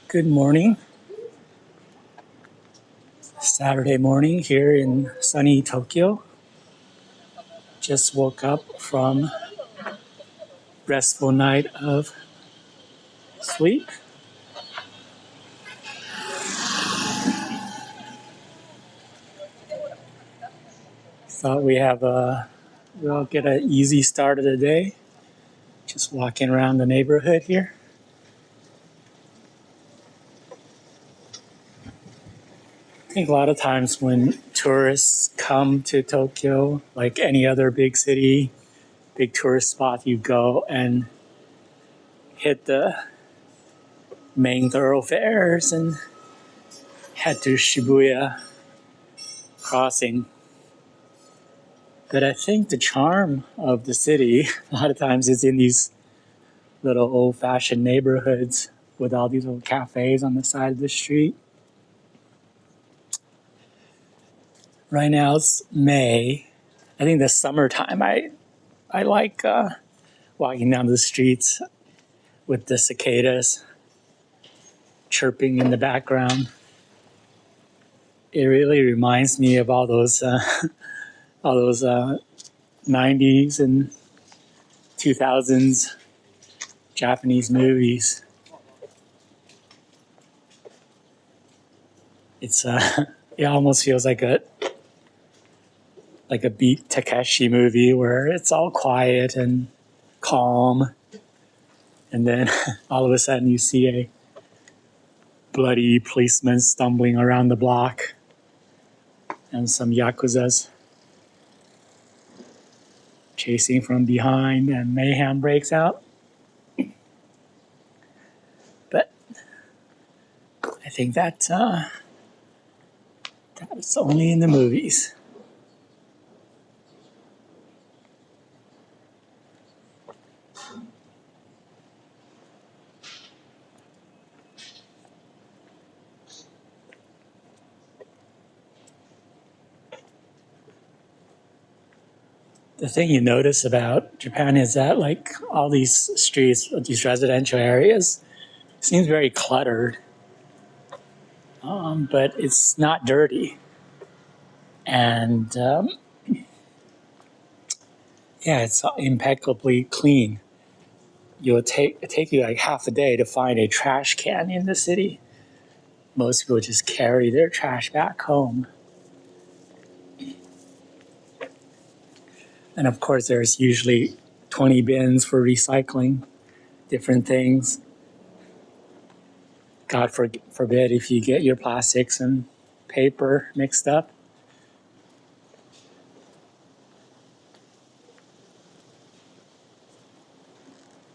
Good morning. Saturday morning here in sunny Tokyo. Just woke up from restful night of sleep. Thought we'll get an easy start of the day. Just walking around the neighborhood here. I think a lot of times when tourists come to Tokyo, like any other big city, big tourist spot, you go and hit the main thoroughfares and head to Shibuya crossing. But I think the charm of the city, a lot of times, is in these little old-fashioned neighborhoods with all these little cafes on the side of the street. Right now it's May. I think the summertime, I like walking down the streets with the cicadas chirping in the background. It really reminds me of all those 90s and 2000s Japanese movies. It almost feels like a Beat Takeshi movie where it's all quiet and calm, and then all of a sudden you see a bloody policeman stumbling around the block and some yakuzas chasing from behind and mayhem breaks out. But I think that's only in the movies. The thing you notice about Japan is that like all these streets, these residential areas, seems very cluttered, but it's not dirty. And it's impeccably clean. It take you like half a day to find a trash can in the city. Most people just carry their trash back home. And of course, there's usually 20 bins for recycling different things. God forbid if you get your plastics and paper mixed up.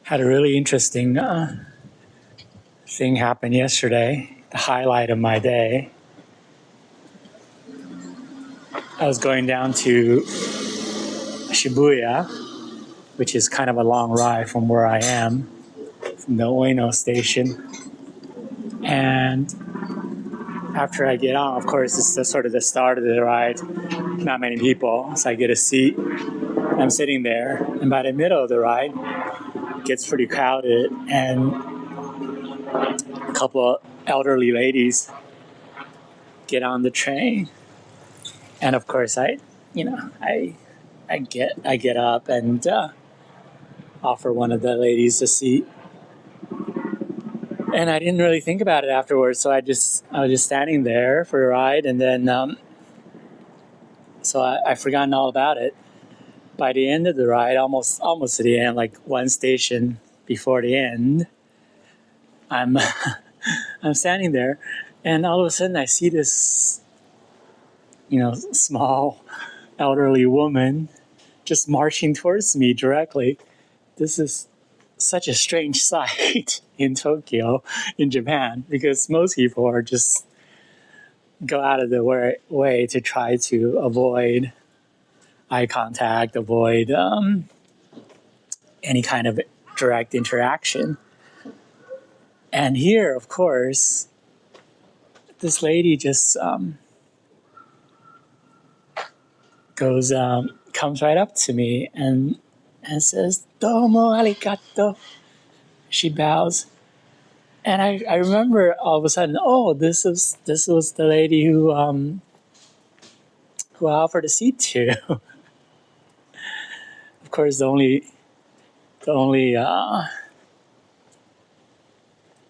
Had a really interesting thing happen yesterday, the highlight of my day. I was going down to Shibuya, which is kind of a long ride from where I am, from the Ueno station. And after I get on, of course, it's sort of the start of the ride. Not many people, so I get a seat. I'm sitting there, and by the middle of the ride, it gets pretty crowded, and a couple of elderly ladies get on the train. And of course, I get up and offer one of the ladies a seat. And I didn't really think about it afterwards, so I was just standing there for a ride, and then so I forgotten all about it. By the end of the ride, almost to the end, like one station before the end, I'm I'm standing there, and all of a sudden I see this, small elderly woman just marching towards me directly. This is such a strange sight in Tokyo, in Japan, because most people are just go out of their way to try to avoid eye contact, avoid any kind of direct interaction. And here, of course, this lady just comes right up to me and says, "Domo arigato." She bows, And I remember all of a sudden, oh, this was the lady who I offered a seat to. Of course, the only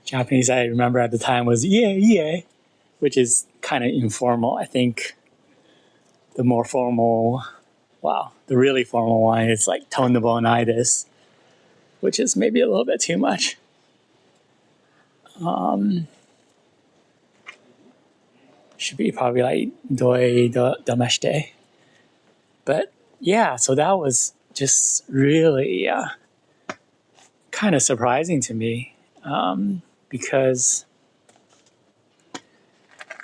Japanese I remember at the time was yeah, yeah, which is kind of informal. I think the more formal, the really formal one is like tonebonitis, which is maybe a little bit too much. Should be probably like doi damashite. But yeah, so that was just really kind of surprising to me because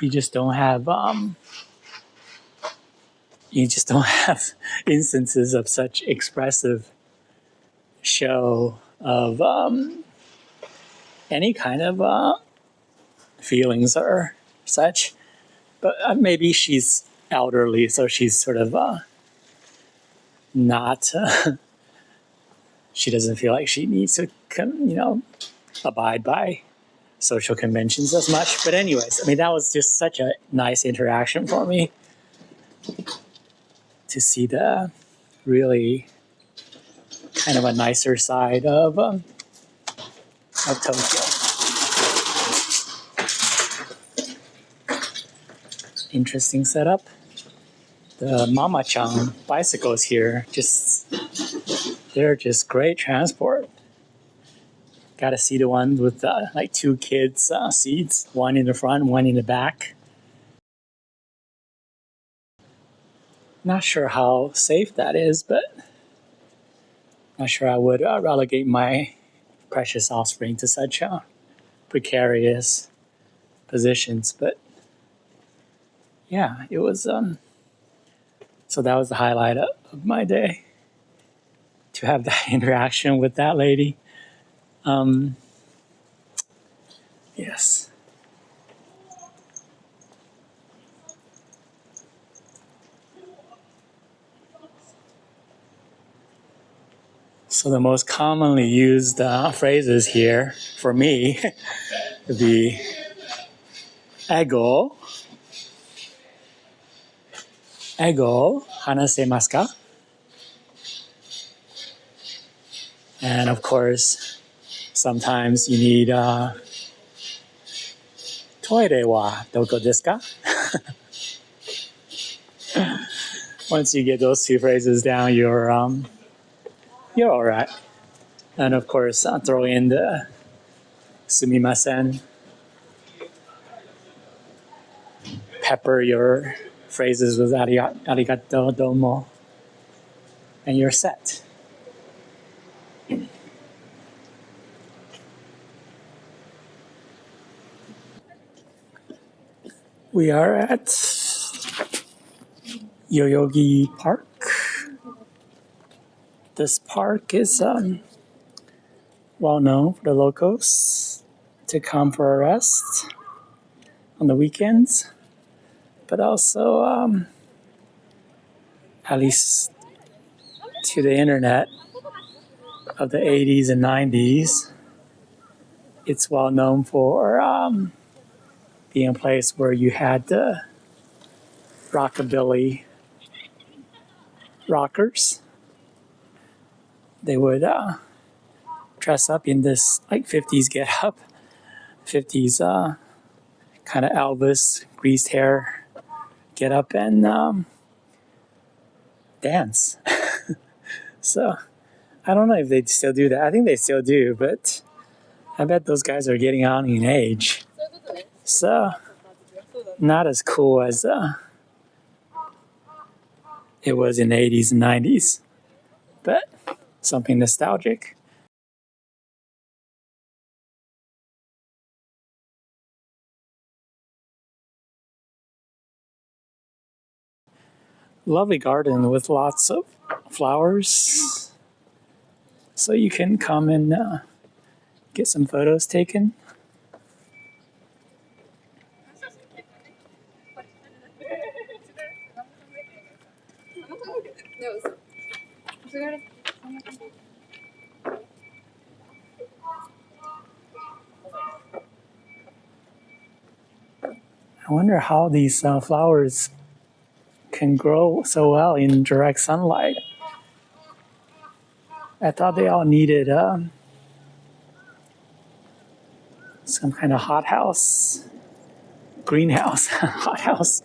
you just don't have instances of such expressive show of any kind of feelings or such. But maybe she's elderly, so she's sort of not. She doesn't feel like she needs to, abide by social conventions as much. But anyways, I mean, that was just such a nice interaction for me to see the really kind of a nicer side of Tokyo. Interesting setup. The Mama-chan bicycles here, they're just great transport. Got to see the ones with like two kids' seats, one in the front, one in the back. Not sure how safe that is, but not sure I would relegate my precious offspring to such precarious positions. But yeah, it was. So that was the highlight of my day, to have that interaction with that lady. Yes. So the most commonly used phrases here for me would be ego, hanasemasu ka? And of course, sometimes you need toire wa doko desu ka? Once you get those two phrases down, you're all right. And of course, throw in the sumimasen. Pepper your phrases with arigato, domo, and you're set. We are at Yoyogi Park. This park is well known for the locals to come for a rest on the weekends, but also, at least to the internet of the 80s and 90s, it's well known for being a place where you had the rockabilly rockers. They would dress up in this like 50s get up, 50s kind of Elvis greased hair get up and dance. So I don't know if they still do that. I think they still do, but I bet those guys are getting on in age. So not as cool as it was in the 80s and 90s, but something nostalgic. Lovely garden with lots of flowers. So you can come and get some photos taken. I wonder how these flowers can grow so well in direct sunlight. I thought they all needed some kind of hothouse, greenhouse, hothouse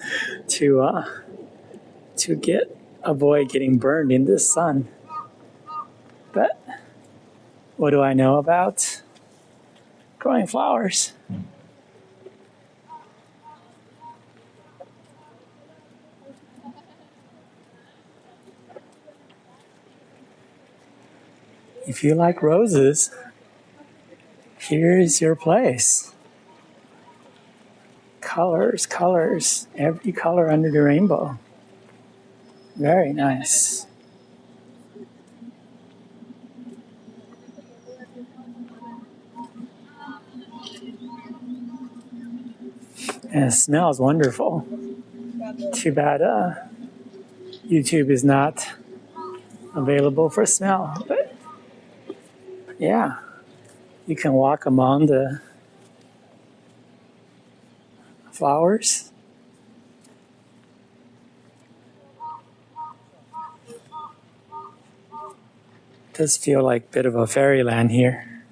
to avoid getting burned in the sun. But what do I know about growing flowers? If you like roses, here's your place. Colors, colors, every color under the rainbow. Very nice. And it smells wonderful. Too bad YouTube is not available for smell. But yeah, you can walk among the flowers. It does feel like a bit of a fairyland here.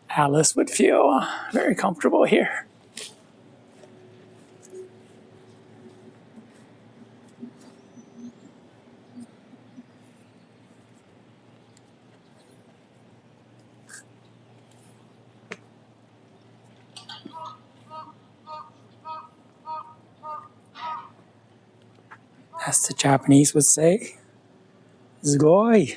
Alice would feel very comfortable here. As the Japanese would say, "Sugoi."